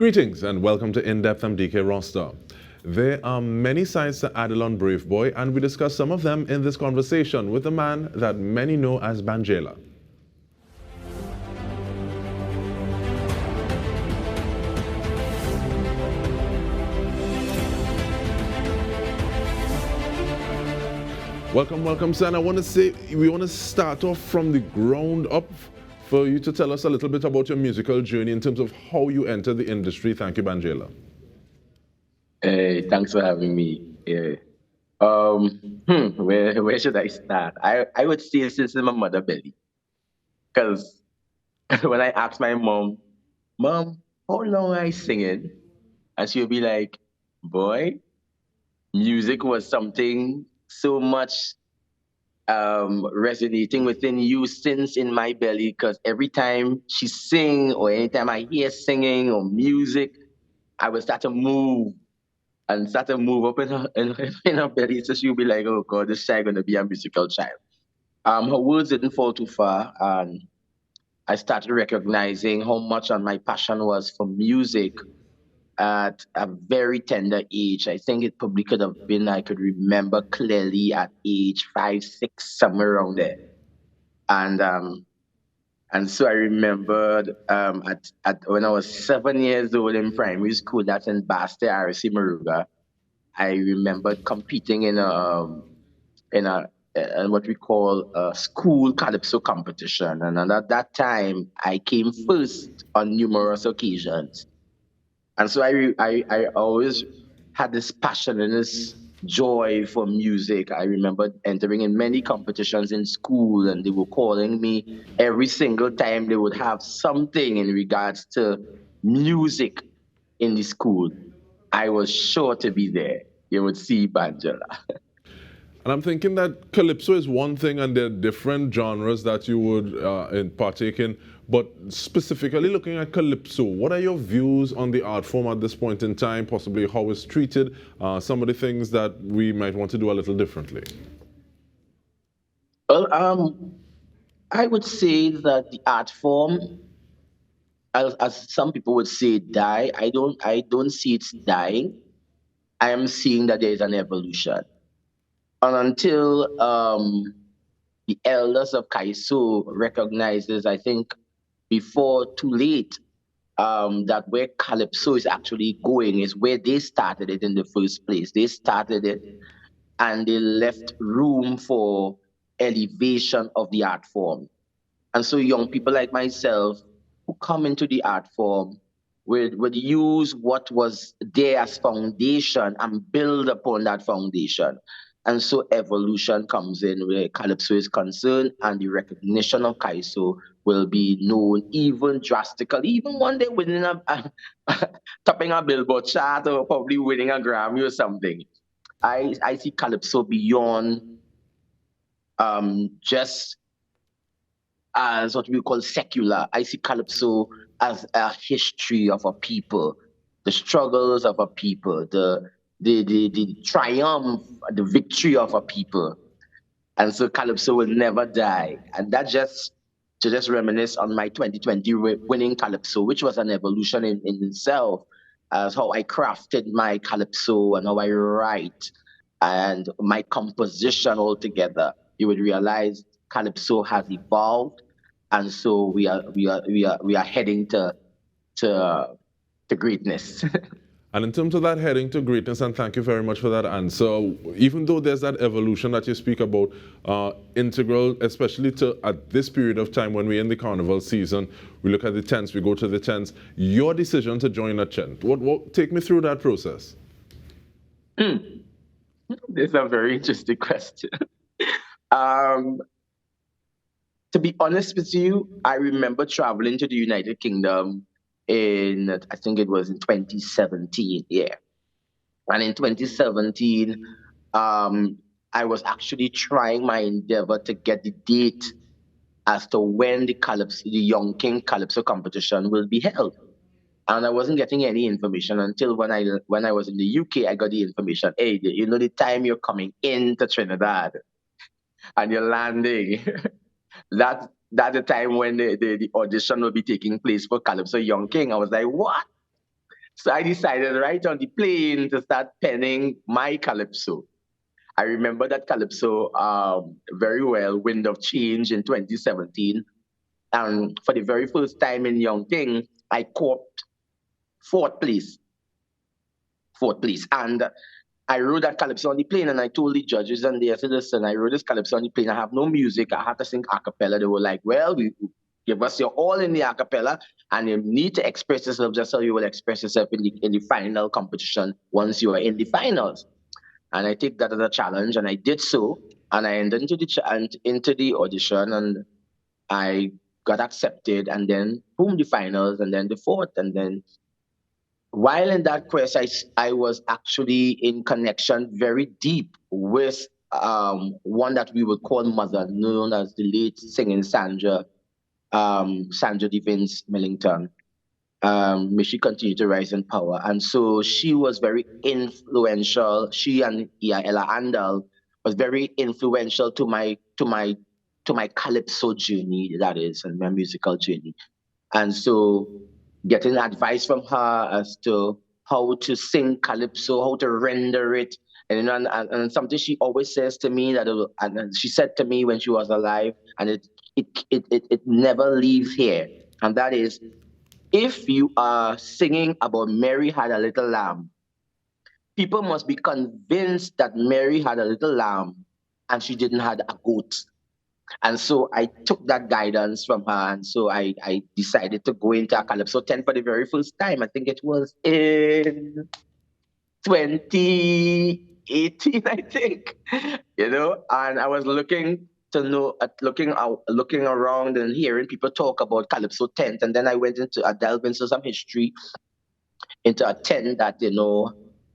Greetings and welcome to In-Depth. I'm Dike Rostant. There are many sides to Adellon Braveboy, and we discuss some of them in this conversation with a man that many know as Banjela. Welcome, sir. And we want to start off from the ground up for you to tell us a little bit about your musical journey in terms of how you entered the industry. Thank you, Banjela. Hey, thanks for having me. Yeah. Where should I start? I would say since in my mother belly, because when I asked my mom, how long I singing, and she'll be like, boy, music was something so much resonating within you since in my belly. Because every time she sing or anytime I hear singing or music, I would start to move and start to move up in her belly. So she'll be like, oh God, this child gonna be a musical child. Her words didn't fall too far, and I started recognizing how much on my passion was for music at a very tender age. I think it probably could have been, I could remember clearly at age 5, 6, somewhere around there. And so I remembered at when I was 7 years old in primary school, that's in Basta, RC Maruga. I remembered competing in what we call a school calypso competition, and at that time I came first on numerous occasions. And so I always had this passion and this joy for music. I remember entering in many competitions in school, and they were calling me every single time they would have something in regards to music in the school. I was sure to be there. You would see Banjela. And I'm thinking that Calypso is one thing and there are different genres that you would partake in. But specifically looking at Calypso, what are your views on the art form at this point in time, possibly how it's treated, some of the things that we might want to do a little differently? Well, I would say that the art form, as some people would say, die. I don't see it's dying. I am seeing that there is an evolution. And until the elders of Kaiso recognizes, I think, before too late, that where Calypso is actually going is where they started it in the first place. They started it and they left room for elevation of the art form. And so young people like myself who come into the art form would use what was there as foundation and build upon that foundation. And so evolution comes in where Calypso is concerned, and the recognition of Kaiso will be known even drastically, even one day winning topping a Billboard chart or probably winning a Grammy or something. I see Calypso beyond just as what we call secular. I see Calypso as a history of a people, the struggles of a people, the triumph, the victory of a people. And so Calypso will never die. And that just to just reminisce on my 2020 winning Calypso, which was an evolution in itself, as how I crafted my Calypso and how I write and my composition altogether. You would realize Calypso has evolved, and so we are heading to to greatness. And in terms of that heading to greatness, and thank you very much for that answer, even though there's that evolution that you speak about, integral, especially to at this period of time when we're in the carnival season, we look at the tents, we go to the tents, your decision to join a tent, take me through that process. This is a very interesting question. Um, to be honest with you, I remember traveling to the United Kingdom I think it was in 2017. Yeah. And in 2017, um, I was actually trying my endeavor to get the date as to when the Young King Calypso competition will be held. And I wasn't getting any information until when I was in the UK, I got the information. Hey, you know the time you're coming into Trinidad and you're landing. That's the time when the audition will be taking place for Calypso Young King. I was like, what? So I decided right on the plane to start penning my Calypso. I remember that Calypso very well, Wind of Change in 2017. And for the very first time in Young King, I caught fourth place, fourth place. And I wrote that Calypso on the plane and I told the judges and they said, listen, I wrote this Calypso on the plane. I have no music. I had to sing a cappella. They were like, well, we give us your all in the a cappella and you need to express yourself just so you will express yourself in the final competition once you are in the finals. And I take that as a challenge and I did so. And I entered into the audition and I got accepted and then boom, the finals and then the fourth and then while in that quest, I was actually in connection very deep with one that we would call mother, known as the late singing Sandra Devins Millington. May she continue to rise in power. And so she was very influential. She and Ella Andal was very influential to my calypso journey, that is, and my musical journey. And so getting advice from her as to how to sing calypso, how to render it. And, you know, and something she always says to me and she said to me when she was alive, and it never leaves here. And that is, if you are singing about Mary had a little lamb, people must be convinced that Mary had a little lamb and she didn't have a goat. And so I took that guidance from her. And so I decided to go into a Calypso 10 for the very first time. I think it was in 2018, I think, and I was looking to know, looking around and hearing people talk about Calypso tent. And then I went into, I delved into some history into a tent that,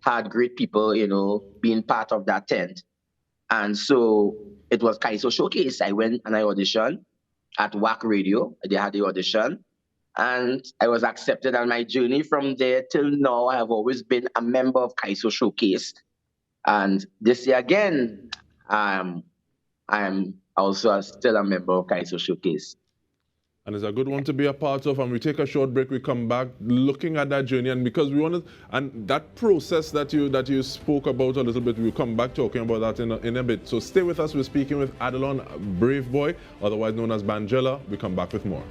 had great people, being part of that tent. And so it was Kaiso Showcase. I went and I auditioned at WAC Radio. They had the audition. And I was accepted on my journey from there till now. I have always been a member of Kaiso Showcase. And this year again, I'm also still a member of Kaiso Showcase. And it's a good one to be a part of. And we take a short break. We come back looking at that journey, and because we want to, and that process that you spoke about a little bit, we'll come back talking about that in a bit. So stay with us. We're speaking with Adellon Braveboy, otherwise known as Banjela. We come back with more.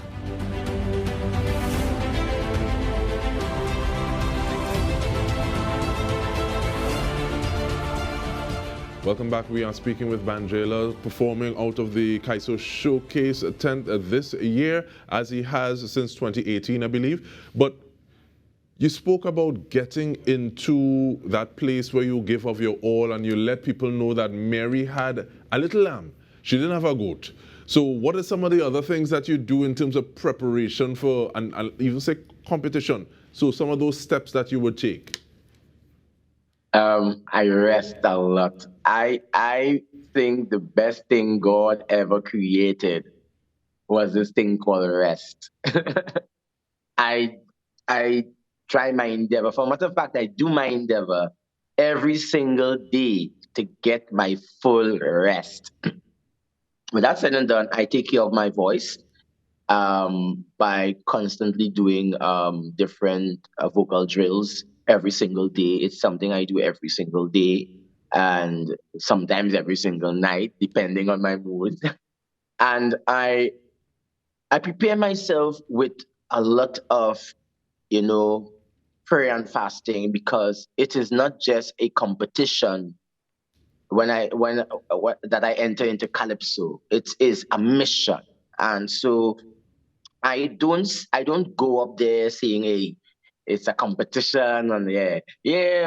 Welcome back. We are speaking with Banjela, performing out of the Kaiso Showcase tent this year, as he has since 2018, I believe. But you spoke about getting into that place where you give of your all and you let people know that Mary had a little lamb. She didn't have a goat. So what are some of the other things that you do in terms of preparation for, and I'll even say competition? So some of those steps that you would take. I rest a lot. I think the best thing God ever created was this thing called rest. I I try my endeavor. For a matter of fact, I do my endeavor every single day to get my full rest. With that said and done, I take care of my voice by constantly doing different vocal drills every single day. It's something I do every single day and sometimes every single night, depending on my mood. And I prepare myself with a lot of, you know, prayer and fasting because it is not just a competition that I enter into Calypso. It is a mission. And so I don't go up there saying, hey, it's a competition and yeah,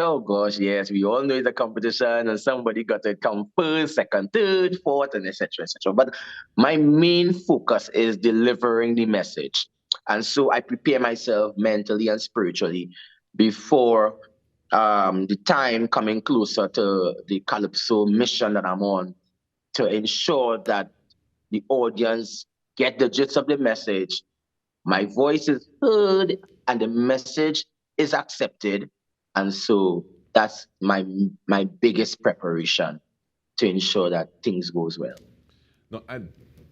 oh gosh, yes, we all know it's a competition and somebody got to come first, second, third, fourth, and etc. etc. But my main focus is delivering the message. And so I prepare myself mentally and spiritually before the time coming closer to the Calypso mission that I'm on to ensure that the audience get the gist of the message, my voice is heard, and the message is accepted. And so that's my biggest preparation to ensure that things goes well. No,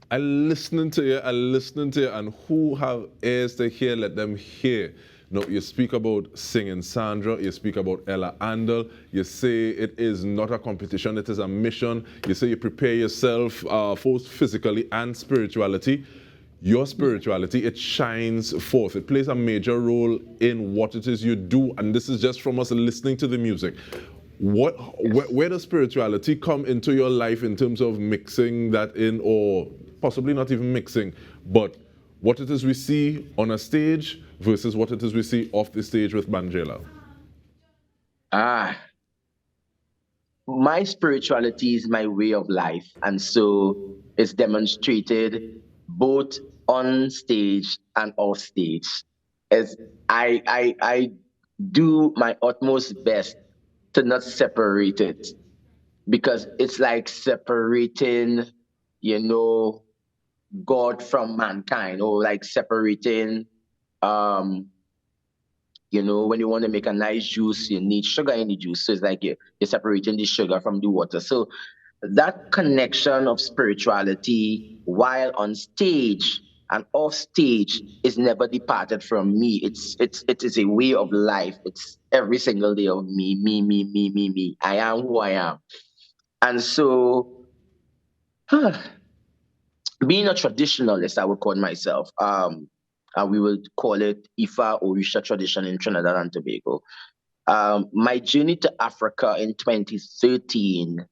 I listening to you, and who have ears to hear, let them hear. Now, you speak about singing Sandra, you speak about Ella Andel, you say it is not a competition, it is a mission. You say you prepare yourself both physically and spirituality. Your spirituality, it shines forth. It plays a major role in what it is you do. And this is just from us listening to the music. Where does spirituality come into your life in terms of mixing that in, or possibly not even mixing, but what it is we see on a stage versus what it is we see off the stage with Banjela? Ah, my spirituality is my way of life, and so it's demonstrated both on stage and off stage. As I do my utmost best to not separate it, because it's like separating, you know, God from mankind, or like separating um when you want to make a nice juice, you need sugar in the juice. So it's like you're separating the sugar from the water. So that connection of spirituality while on stage and off stage is never departed from me. It is a way of life. It's every single day of me, me, me, me, me, me. I am who I am. And so being a traditionalist, I would call myself. And we would call it Ifa Orisha tradition in Trinidad and Tobago. My journey to Africa in 2013,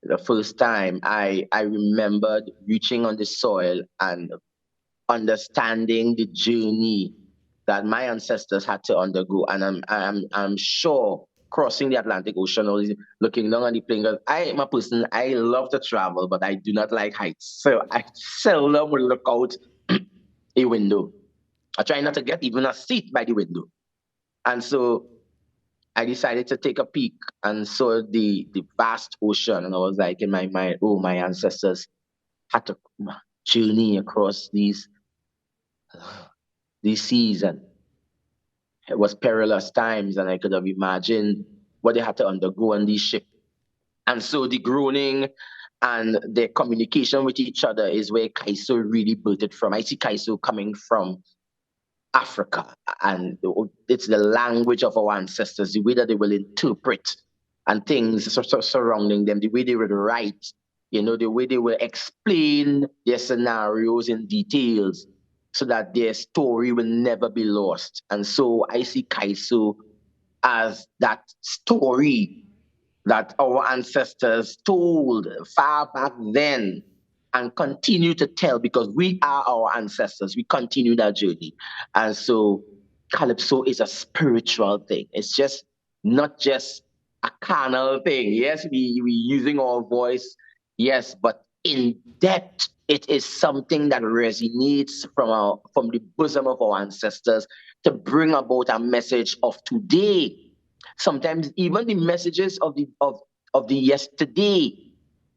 the first time I remembered reaching on the soil and understanding the journey that my ancestors had to undergo. And I'm sure crossing the Atlantic Ocean or looking down on the plane, 'cause I am a person, I love to travel, but I do not like heights. So I seldom will look out a window. I try not to get even a seat by the window. And so I decided to take a peek and saw the vast ocean, and I was like in my mind, oh, my ancestors had to journey across these seas, and it was perilous times, and I could have imagined what they had to undergo on these ships. And so the groaning and the communication with each other is where Kaiso really built it from. I see Kaiso coming from Africa, and it's the language of our ancestors, the way that they will interpret and things surrounding them, the way they would write, the way they will explain their scenarios in details so that their story will never be lost. And so I see Kaiso as that story that our ancestors told far back then and continue to tell, because we are our ancestors. We continue that journey. And so Calypso is a spiritual thing. It's just not just a carnal thing. Yes, we using our voice, yes, but in depth, it is something that resonates from the bosom of our ancestors to bring about a message of today. Sometimes even the messages of the yesterday,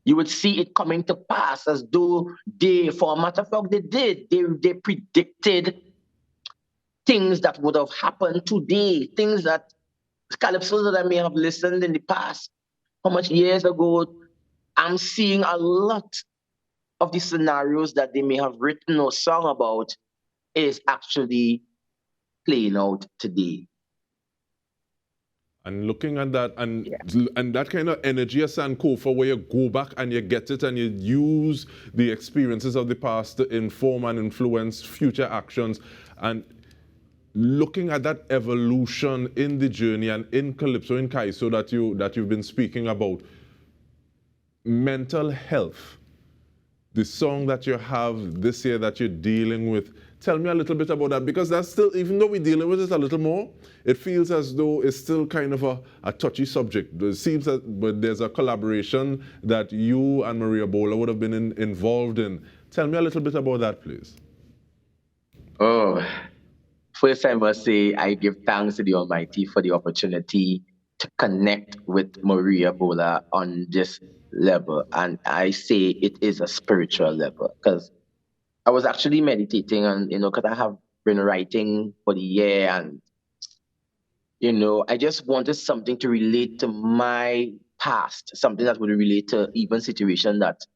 you would see it coming to pass as though for a matter of fact, they did. They predicted things that would have happened today, things that calypsos that I may have listened in the past. How much years ago? I'm seeing a lot of the scenarios that they may have written or sung about is actually playing out today. And looking at that, Yeah. and that kind of energy as Sankofa, where you go back and you get it and you use the experiences of the past to inform and influence future actions, and looking at that evolution in the journey and in Calypso, in Kaiso that you've been speaking about, mental health, the song that you have this year that you're dealing with. Tell me a little bit about that, because that's still, even though we're dealing with it a little more, it feels as though it's still kind of a touchy subject. It seems that, but there's a collaboration that you and Maria Bola would have been involved in. Tell me a little bit about that, please. Oh, first I must say I give thanks to the Almighty for the opportunity to connect with Maria Bola on this level. And I say it is a spiritual level, because I was actually meditating on, because I have been writing for the year, and, I just wanted something to relate to my past, something that would relate to even situation that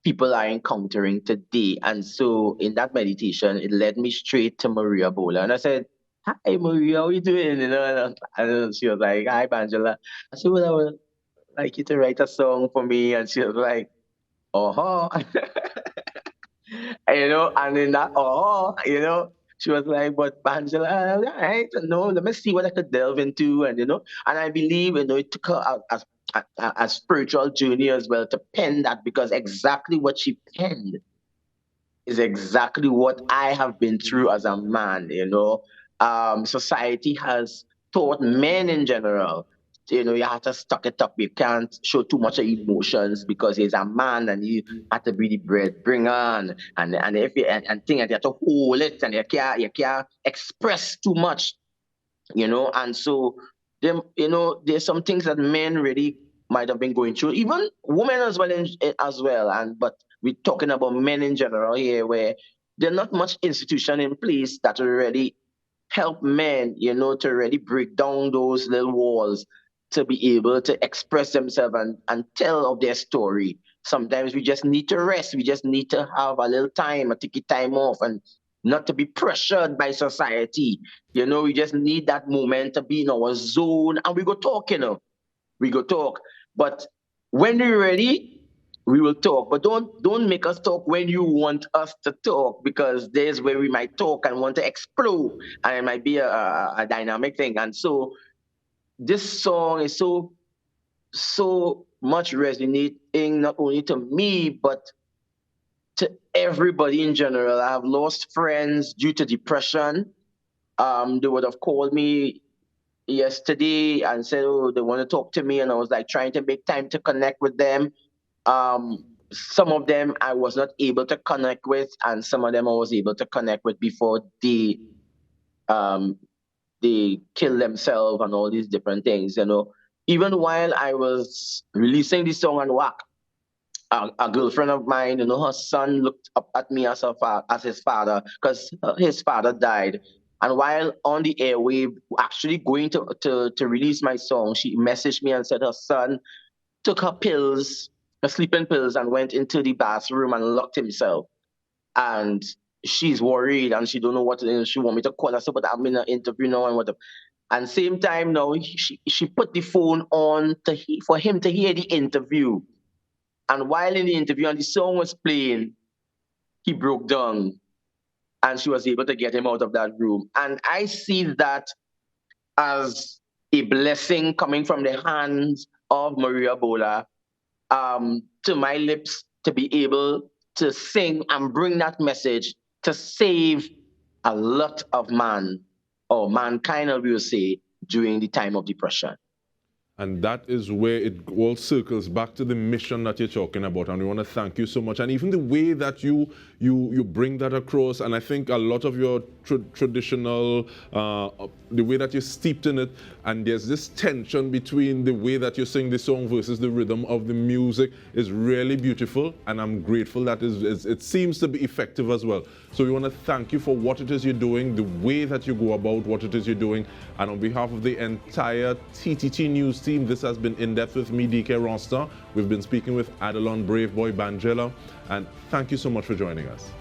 people are encountering today. And so in that meditation, it led me straight to Maria Bola. And I said, "Hi, Maria, how you doing?" And she was like, "Hi, Banjela." I said, "Well, I would like you to write a song for me." And she was like, "Oh." And in that, she was like, "But Angela, all right, no, let me see what I could delve into." And I believe, it took her a spiritual journey as well to pen that, because exactly what she penned is exactly what I have been through as a man. Society has taught men in general, you have to stuck it up. You can't show too much of emotions because he's a man and you have to be the bread bringer, and if you and think that you have to hold it, and you can't express too much, and so there's some things that men really might have been going through, even women as well, as well. And but we're talking about men in general here, where there's not much institution in place that will really help men, to really break down those little walls, to be able to express themselves and tell of their story. Sometimes we just need to rest. We just need to have a little time, a take time off, and not to be pressured by society. We just need that moment to be in our zone, and we go talk, we go talk. But when we're ready, we will talk. But don't make us talk when you want us to talk, because there's where we might talk and want to explode, and it might be a dynamic thing. And so this song is so much resonating, not only to me but to everybody in general. I have lost friends due to depression. They would have called me yesterday and said, "Oh, they want to talk to me," and I was like trying to make time to connect with them. Some of them I was not able to connect with, and some of them I was able to connect with before um they kill themselves and all these different things. Even while I was releasing this song on WAC, a girlfriend of mine, her son looked up at me as as his father, because his father died. And while on the airwave, actually going to release my song, she messaged me and said her son took her pills, her sleeping pills, and went into the bathroom and locked himself. And she's worried and she don't know what to do. She want me to call her, so but I'm in an interview now and what. And same time now, she put the phone on for him to hear the interview. And while in the interview and the song was playing, he broke down, and she was able to get him out of that room. And I see that as a blessing coming from the hands of Maria Bola, to my lips, to be able to sing and bring that message to save a lot of man, or mankind, I will say, during the time of depression. And that is where it all circles back to the mission that you're talking about. And we want to thank you so much. And even the way that you bring that across, and I think a lot of your traditional, the way that you're steeped in it, and there's this tension between the way that you sing the song versus the rhythm of the music is really beautiful. And I'm grateful that it seems to be effective as well. So we want to thank you for what it is you're doing, the way that you go about what it is you're doing. And on behalf of the entire TTT News team, this has been In Depth with me, Dike Rostant. We've been speaking with Adellon Braveboy Banjela. And thank you so much for joining us.